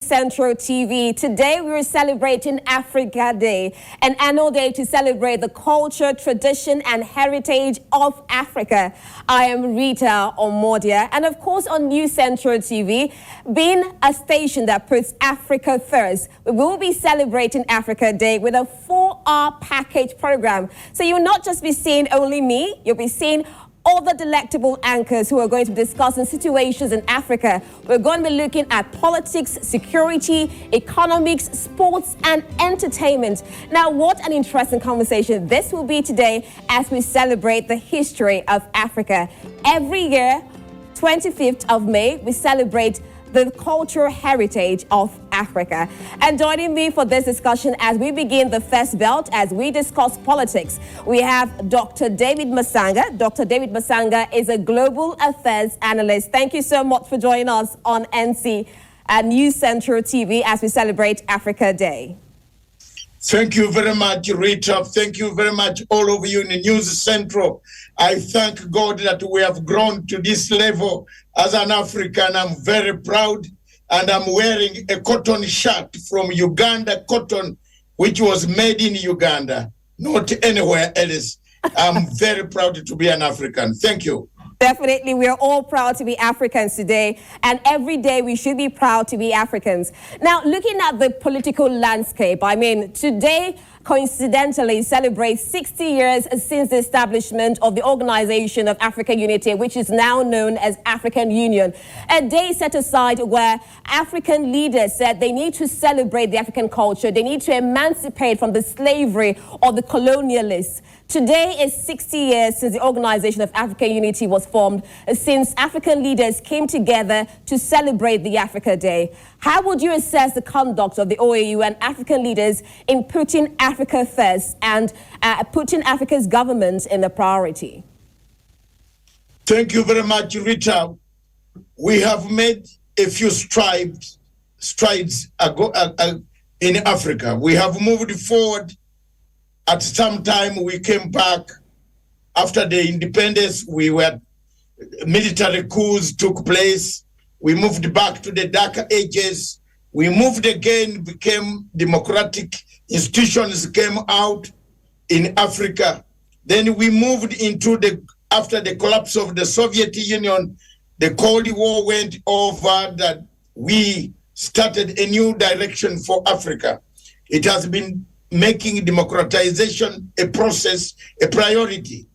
Central TV. Today we are celebrating Africa Day, an annual day to celebrate the culture, tradition and heritage of Africa. I am Rita Omodia, and of course on New Central TV, being a station that puts Africa first, we will be celebrating Africa Day with a 4-hour package program. So you'll not just be seeing only me, you'll be seeing all the delectable anchors who are going to be discussing situations in Africa. We're going to be looking at politics, security, economics, sports, and entertainment. Now, what an interesting conversation this will be today as we celebrate the history of Africa. Every year, 25th of May, we celebrate the cultural heritage of Africa. And joining me for this discussion as we begin the first belt, as we discuss politics, we have Dr. David Matsanga. Dr. David Matsanga is a global affairs analyst. Thank you so much for joining us on NC and New Central TV as we celebrate Africa Day. Thank you very much, Rita. Thank you very much, all of you in the News Central. I thank God that we have grown to this level as an African. I'm very proud, and I'm wearing a cotton shirt from Uganda cotton, which was made in Uganda, not anywhere else. I'm very proud to be an African. Thank you. Definitely, we are all proud to be Africans today, and every day we should be proud to be Africans. Now, looking at the political landscape, I mean, today coincidentally celebrates 60 years since the establishment of the Organization of African Unity, which is now known as African Union. A day set aside where African leaders said they need to celebrate the African culture, they need to emancipate from the slavery of the colonialists. Today is 60 years since the Organization of African Unity was formed, since African leaders came together to celebrate the Africa Day. How would you assess the conduct of the OAU and African leaders in putting Africa first and putting Africa's government in the priority? Thank you very much, Rita. We have made a few strides in Africa. We have moved forward. At some time, we came back after the independence. Military coups took place. We moved back to the dark ages. We moved again, became democratic institutions came out in Africa. Then we moved into after the collapse of the Soviet Union, the Cold War went over, that we started a new direction for Africa. It has been making democratization a process, a priority.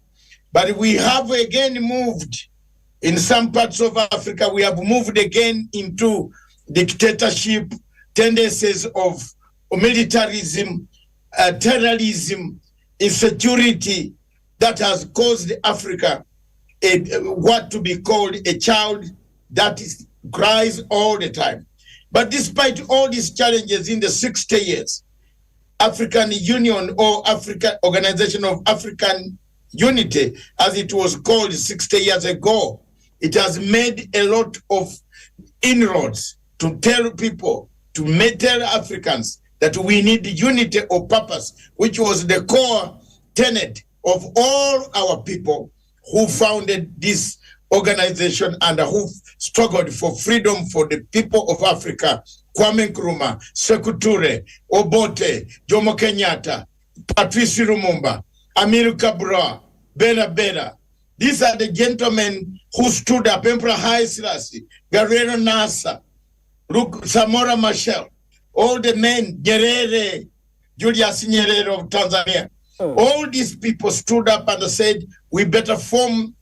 But we have again moved, in some parts of Africa, we have moved again into dictatorship, tendencies of militarism, terrorism, insecurity that has caused Africa what to be called a child that cries all the time. But despite all these challenges in the 60 years, African Union or Africa Organization of African Unity, as it was called 60 years ago, it has made a lot of inroads to tell people, to tell Africans that we need unity of purpose, which was the core tenet of all our people who founded this organization and who struggled for freedom for the people of Africa. Kwame Nkrumah, Sekou Toure, Obote, Jomo Kenyatta, Patrice Lumumba, Amilcar Cabral, Bella Bella. These are the gentlemen who stood up, Emperor Haile Selassie, Guerrero Nasa, Samora Machel, all the men, Nyerere, Julius Nyerere of Tanzania. All these people stood up and said, we better form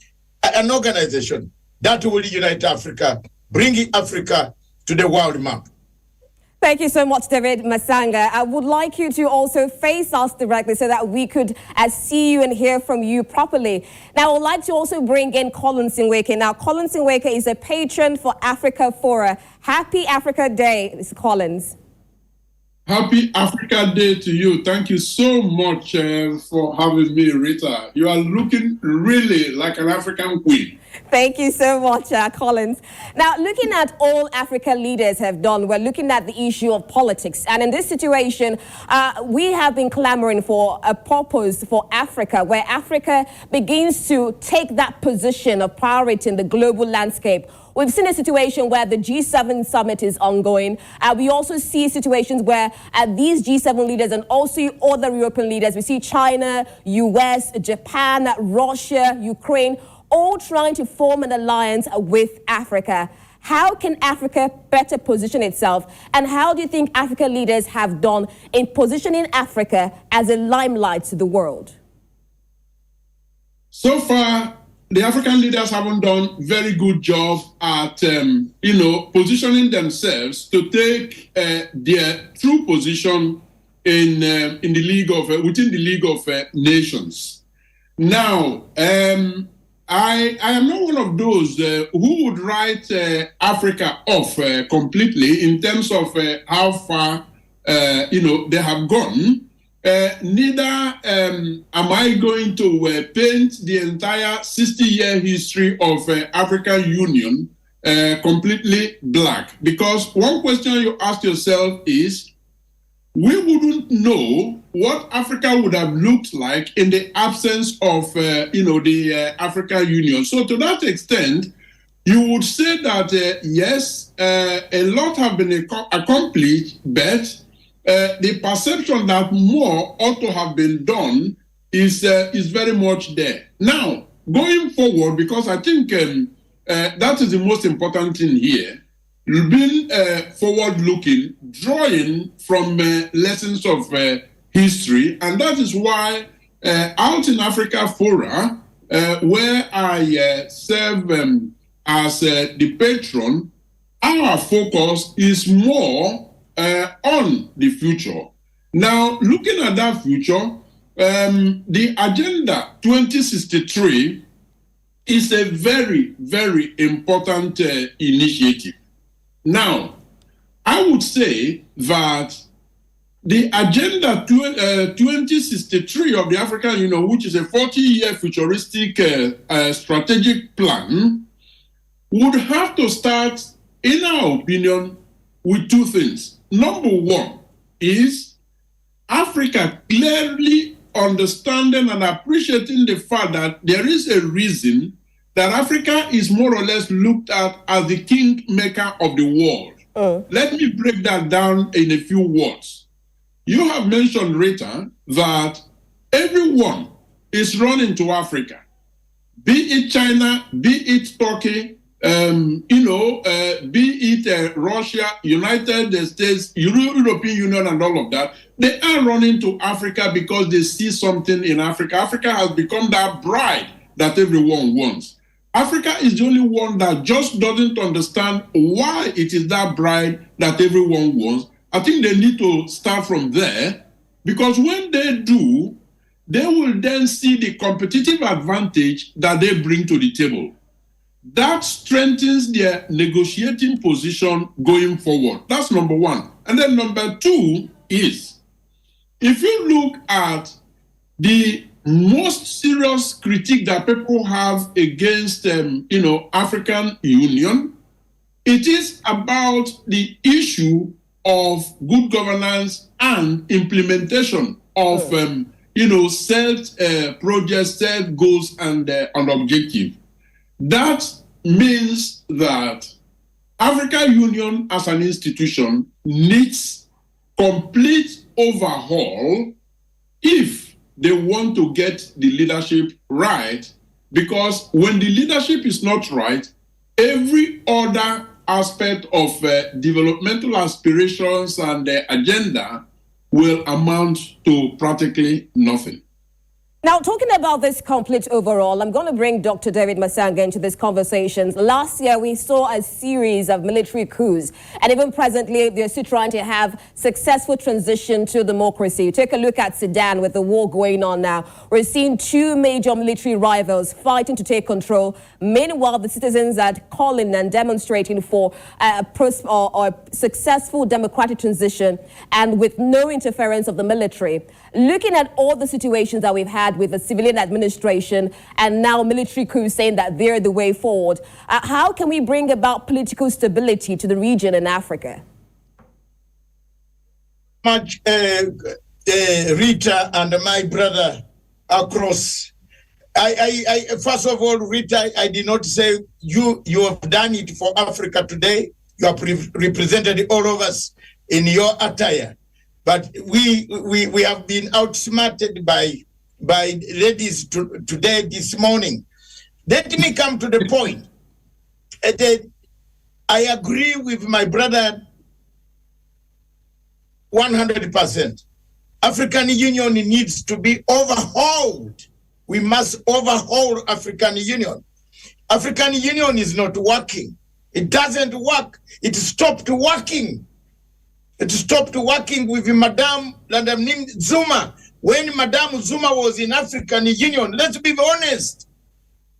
an organization that will unite Africa, bringing Africa to the world map. Thank you so much, David Matsanga. I would like you to also face us directly so that we could see you and hear from you properly. Now, I would like to also bring in Nweke. Now, Nweke is a patron for Africa Fora. Happy Africa Day, Mr. Collins. Happy Africa Day to you. Thank you so much for having me, Rita. You are looking really like an African queen. Thank you so much, Collins. Now, looking at all Africa leaders have done, we're looking at the issue of politics. And in this situation, we have been clamoring for a purpose for Africa, where Africa begins to take that position of priority in the global landscape. We've seen a situation where the G7 summit is ongoing. We also see situations where these G7 leaders and also other European leaders, we see China, US, Japan, Russia, Ukraine, all trying to form an alliance with Africa. How can Africa better position itself? And how do you think Africa leaders have done in positioning Africa as a limelight to the world? So far, the African leaders haven't done very good job at, positioning themselves to take their true position in the League of within the League of Nations. Now, I am not one of those who would write Africa off completely in terms of how far they have gone. Neither am I going to paint the entire 60-year history of African Union completely black. Because one question you ask yourself is, we wouldn't know what Africa would have looked like in the absence of, the African Union. So to that extent, you would say that, yes, a lot have been accomplished, but the perception that more ought to have been done is very much there. Now, going forward, because I think that is the most important thing here, being forward-looking, drawing from lessons of history, and that is why out in Africa Fora, where I serve as the patron, our focus is more on the future. Now, looking at that future, the Agenda 2063 is a very, very important initiative. Now, I would say that the Agenda 2063 of the African Union, which is a 40-year futuristic strategic plan, would have to start, in our opinion, with two things. Number one is Africa clearly understanding and appreciating the fact that there is a reason that Africa is more or less looked at as the kingmaker of the world. Let me break that down in a few words. You have mentioned, Rita, that everyone is running to Africa, be it China, be it Turkey, be it Russia, United States, European Union, and all of that. They are running to Africa because they see something in Africa. Africa has become that bride that everyone wants. Africa is the only one that just doesn't understand why it is that bride that everyone wants. I think they need to start from there, because when they do, they will then see the competitive advantage that they bring to the table. That strengthens their negotiating position going forward. That's number one. And then number two is, if you look at the most serious critique that people have against, African Union, it is about the issue of good governance and implementation of, set projects, set goals, and objectives. That means that African Union as an institution needs complete overhaul if they want to get the leadership right, because when the leadership is not right, every other aspect of developmental aspirations and agenda will amount to practically nothing. Now, talking about this complete overall, I'm going to bring Dr. David Matsanga into this conversation. Last year, we saw a series of military coups, and even presently, they're still trying to have successful transition to democracy. Take a look at Sudan with the war going on now. We're seeing two major military rivals fighting to take control. Meanwhile, the citizens are calling and demonstrating for a successful democratic transition and with no interference of the military. Looking at all the situations that we've had had with the civilian administration and now military coups saying that they're the way forward. How can we bring about political stability to the region in Africa? Much, Rita and my brother across. I first of all, Rita, I did not say you have done it for Africa today. You have represented all of us in your attire, but we have been outsmarted by ladies today this morning. Let me come to the point. I agree with my brother 100%. African Union needs to be overhauled. We must overhaul African Union. African Union is not working. It doesn't work. It stopped working. It stopped working with Madame Zuma. When Madame Zuma was in African Union, let's be honest,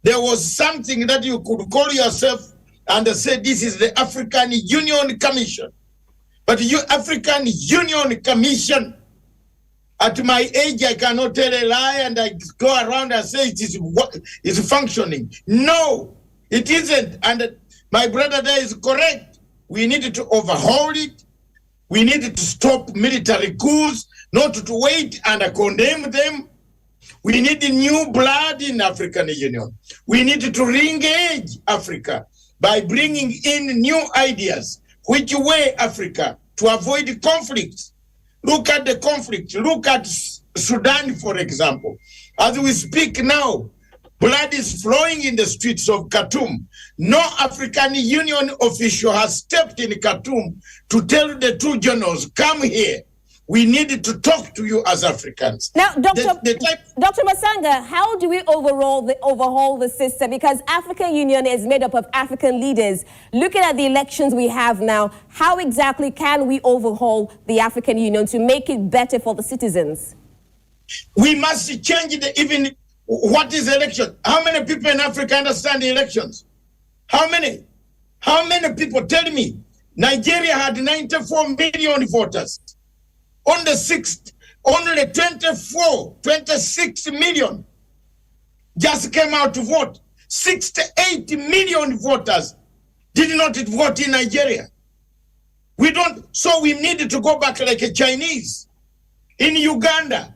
there was something that you could call yourself and say this is the African Union Commission. But you African Union Commission, at my age, I cannot tell a lie and I go around and say it is functioning. No, it isn't. And my brother there is correct. We needed to overhaul it. We needed to stop military coups, not to wait and condemn them. We need new blood in African Union. We needed to re-engage Africa by bringing in new ideas. Which way Africa to avoid conflicts? Look at the conflict. Look at Sudan, for example. As we speak now, blood is flowing in the streets of Khartoum. No African Union official has stepped in Khartoum to tell the two generals, come here. We need to talk to you as Africans. Now, Dr. Matsanga, how do we overhaul the system? Because African Union is made up of African leaders. Looking at the elections we have now, how exactly can we overhaul the African Union to make it better for the citizens? We must change even what is election. How many people in Africa understand the elections? How many? How many people? Tell me. Nigeria had 94 million voters. On the 6th, only 26 million just came out to vote. 68 million voters did not vote in Nigeria. So we needed to go back like a Chinese. In Uganda,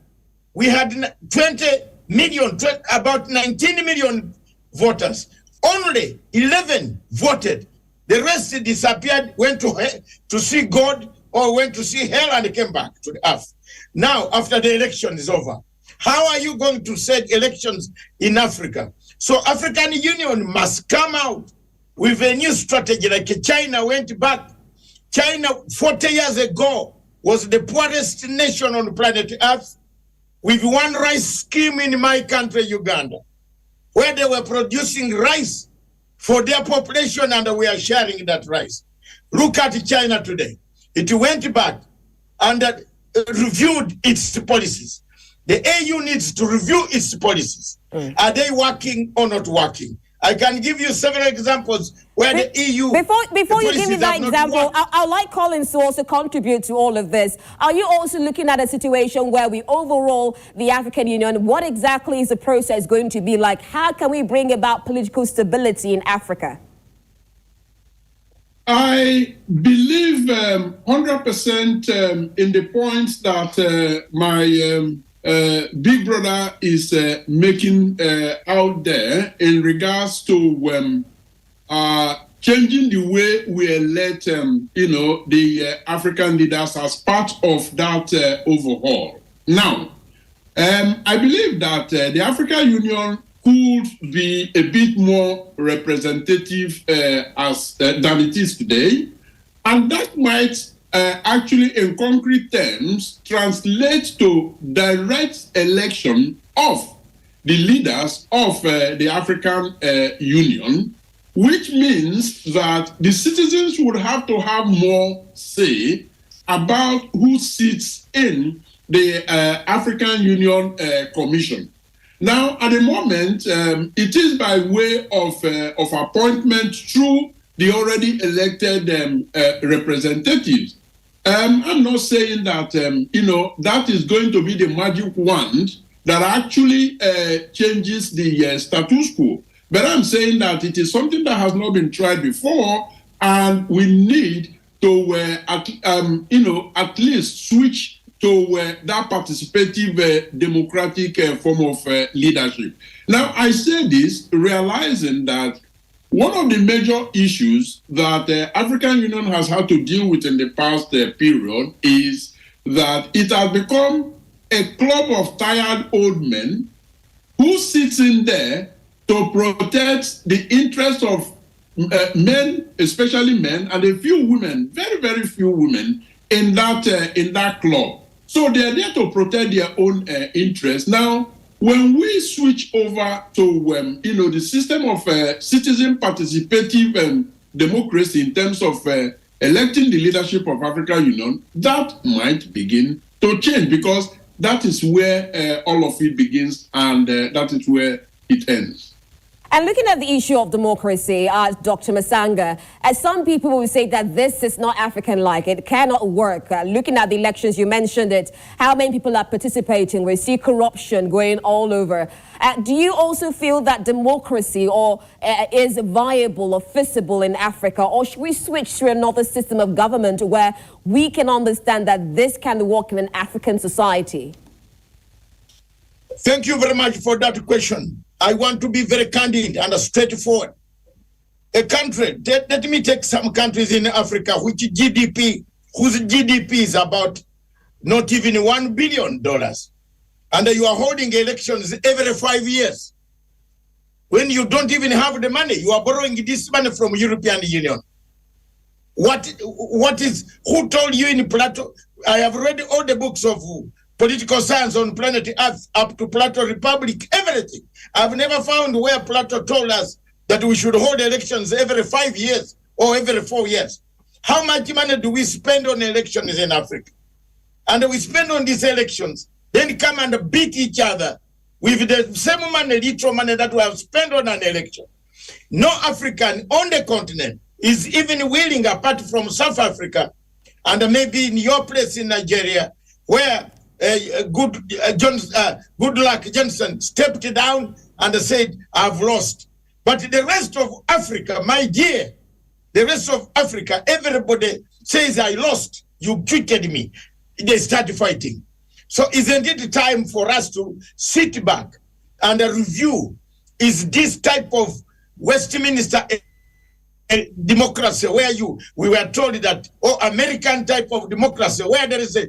we had 20 million, about 19 million voters. Only 11 voted. The rest disappeared, went to see God, or went to see hell and came back to the earth. Now, after the election is over, how are you going to set elections in Africa? So African Union must come out with a new strategy like China went back. China 40 years ago was the poorest nation on planet Earth with one rice scheme in my country, Uganda, where they were producing rice for their population and we are sharing that rice. Look at China today. It went back and reviewed its policies. The AU needs to review its policies. Are they working or not working? I can give you several examples where the EU... Before you give me that example, I'd like Collins to also contribute to all of this. Are you also looking at a situation where we overhaul the African Union? What exactly is the process going to be like? How can we bring about political stability in Africa? I believe 100% in the points that my big brother is making out there in regards to changing the way we elect, the African leaders as part of that overhaul. Now, I believe that the African Union could be a bit more representative than it is today. And that might actually, in concrete terms, translate to direct election of the leaders of the African Union, which means that the citizens would have to have more say about who sits in the African Union Commission. Now, at the moment, it is by way of appointment through the already elected representatives. I'm not saying that, that is going to be the magic wand that actually changes the status quo. But I'm saying that it is something that has not been tried before, and we need to, at least switch to that participative democratic form of leadership. Now, I say this realizing that one of the major issues that the African Union has had to deal with in the past period is that it has become a club of tired old men who sits in there to protect the interests of men, especially men, and a few women, very, very few women in that club. So they are there to protect their own interests. Now, when we switch over to the system of citizen participative democracy in terms of electing the leadership of African Union, that might begin to change, because that is where all of it begins, and that is where it ends. And looking at the issue of democracy, Dr. Matsanga, as some people will say that this is not African-like, it cannot work. Looking at the elections, you mentioned it, how many people are participating, we see corruption going all over. Do you also feel that democracy is viable or feasible in Africa, or should we switch to another system of government where we can understand that this can work in an African society? Thank you very much for that question. I want to be very candid and straightforward. A country, let me take some countries in Africa whose GDP is about not even $1 billion. And you are holding elections every 5 years. When you don't even have the money, you are borrowing this money from European Union. Who told you in Plato? I have read all the books of political science on planet Earth up to Plato Republic, everything. I've never found where Plato told us that we should hold elections every 5 years or every 4 years. How much money do we spend on elections in Africa? And we spend on these elections, then come and beat each other with the same money, little money that we have spent on an election. No African on the continent is even willing, apart from South Africa, and maybe in your place in Nigeria, where Goodluck Johnson stepped down and said, I've lost. But the rest of Africa, my dear, the rest of Africa, everybody says, I lost. You cheated me. They start fighting. So isn't it time for us to sit back and review, is this type of Westminster a democracy where we were told that, American type of democracy where there is a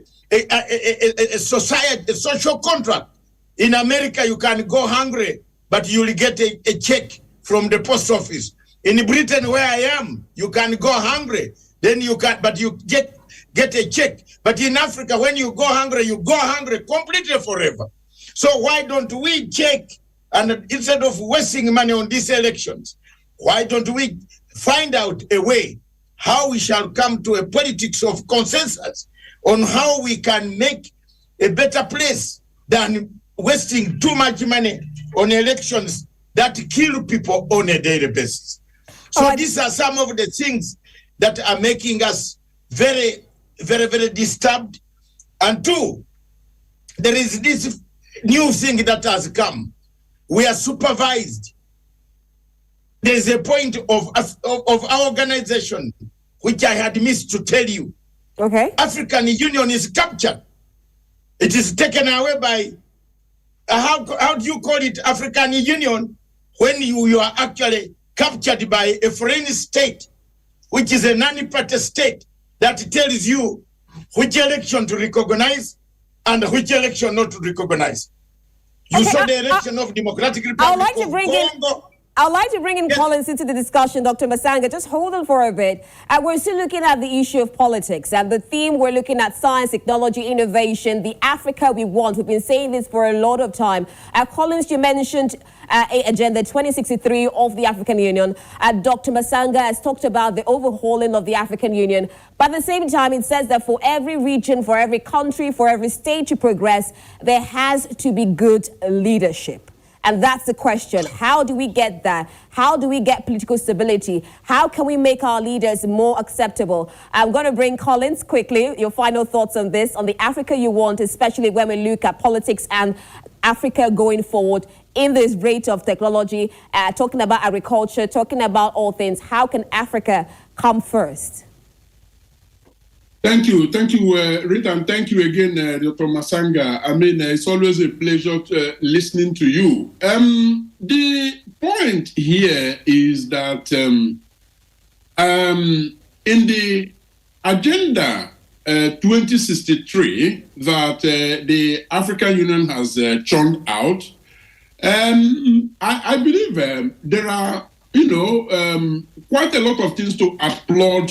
society, a social contract. In America, you can go hungry, but you'll get a check from the post office. In Britain, where I am, you can go hungry, then you get a check. But in Africa, when you go hungry completely forever. So why don't we check, and instead of wasting money on these elections, why don't we find out a way how we shall come to a politics of consensus on how we can make a better place than wasting too much money on elections that kill people on a daily basis. So these are some of the things that are making us very, very, very disturbed. And two, there is this new thing that has come. We are supervised. There is a point of our organization, which I had missed to tell you. Okay. African Union is captured. It is taken away by, how do you call it, African Union, when you are actually captured by a foreign state, which is a non-party state, that tells you which election to recognize and which election not to recognize. You saw the election of Democratic Republic of Congo. I'd like to bring in Collins into the discussion, Dr. Matsanga. Just hold on for a bit. We're still looking at the issue of politics, and the theme, we're looking at science, technology, innovation, the Africa we want. We've been saying this for a lot of time. Collins, you mentioned Agenda 2063 of the African Union. Dr. Matsanga has talked about the overhauling of the African Union. But at the same time, it says that for every region, for every country, for every state to progress, there has to be good leadership. And that's the question. How do we get that? How do we get political stability? How can we make our leaders more acceptable? I'm going to bring Collins quickly. Your final thoughts on this, on the Africa you want, especially when we look at politics and Africa going forward in this rate of technology, talking about agriculture, talking about all things? How can Africa come first? Thank you, Rita, and thank you again, Dr. Matsanga. I mean, it's always a pleasure listening to you. The point here is that in the Agenda 2063 that the African Union has churned out, I believe there are, quite a lot of things to applaud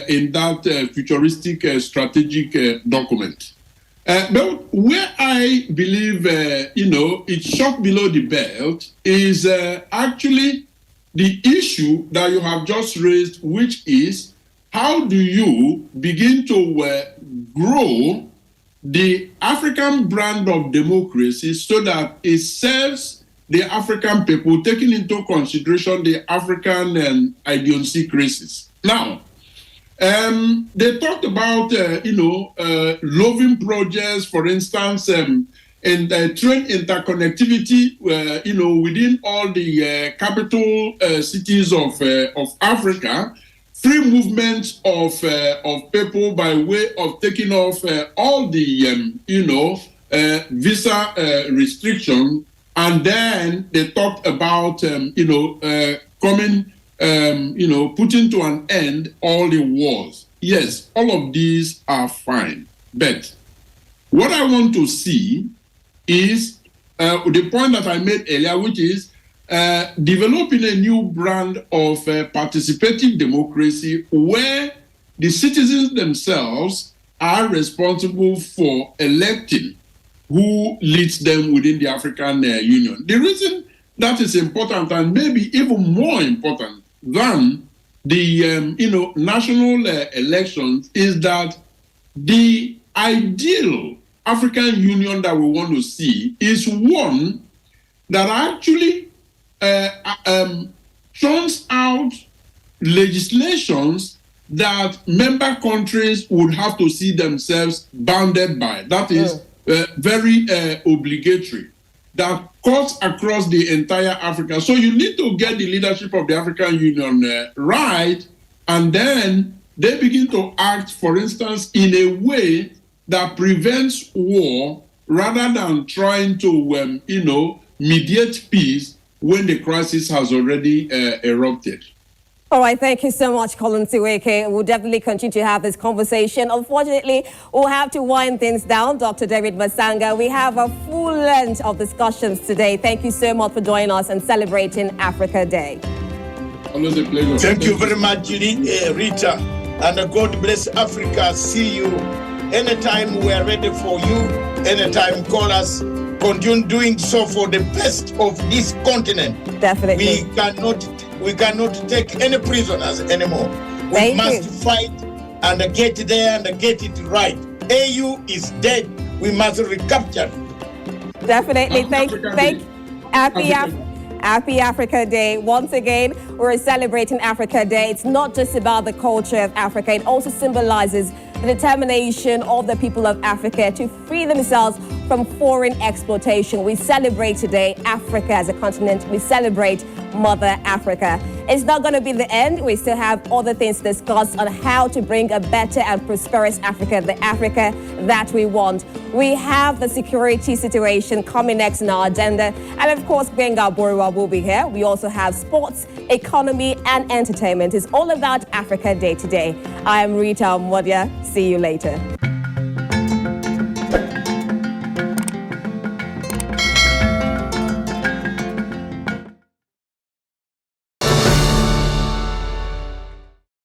in that futuristic strategic document. But where I believe, it's shot below the belt is actually the issue that you have just raised, which is how do you begin to grow the African brand of democracy so that it serves the African people, taking into consideration the African idiosyncrasies. Now, they talked about, loving projects, for instance, and train interconnectivity, within all the capital cities of Africa, free movement of people by way of taking off all the, visa restrictions. And then they talked about, putting to an end all the wars. Yes, all of these are fine. But what I want to see is the point that I made earlier, which is developing a new brand of participative democracy where the citizens themselves are responsible for electing who leads them within the African Union. The reason that is important, and maybe even more important than the national elections, is that the ideal African Union that we want to see is one that actually churns out legislations that member countries would have to see themselves bounded by. That is very obligatory, that cuts across the entire Africa. So you need to get the leadership of the African Union right, and then they begin to act, for instance, in a way that prevents war rather than trying to, mediate peace when the crisis has already erupted. All right, thank you so much, Colin Nweke. We'll definitely continue to have this conversation. Unfortunately, we'll have to wind things down. Dr. David Matsanga, we have a full length of discussions today. Thank you so much for joining us and celebrating Africa Day. Always a pleasure. Thank you very much, Rita. And God bless Africa. See you anytime we are ready for you. Anytime, call us. Continue doing so for the best of this continent. Definitely. We cannot take any prisoners anymore. We must fight and get there and get it right. AU is dead. We must recapture it. Definitely. Happy Africa Day. Once again, we're celebrating Africa Day. It's not just about the culture of Africa. It also symbolizes the determination of the people of Africa to free themselves from foreign exploitation. We celebrate today Africa as a continent. We celebrate Mother Africa. It's not going to be the end. We still have other things to discuss on how to bring a better and prosperous Africa, the Africa that we want. We have the security situation coming next in our agenda. And of course, Benga Boriwa will be here. We also have sports, economy, and entertainment. It's all about Africa Day today. I am Rita Omodia. See you later.